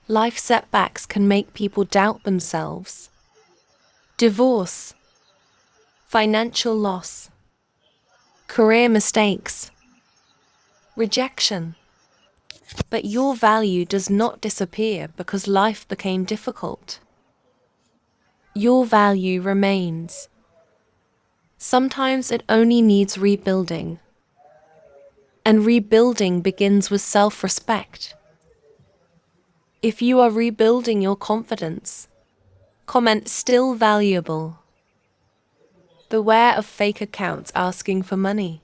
Life setbacks can make people doubt themselves. Divorce, financial loss, career mistakes, rejection. But your value does not disappear because life became difficult. Your value remains. Sometimes it only needs rebuilding. And rebuilding begins with self-respect. If you are rebuilding your confidence, comment "still valuable." Beware of fake accounts asking for money.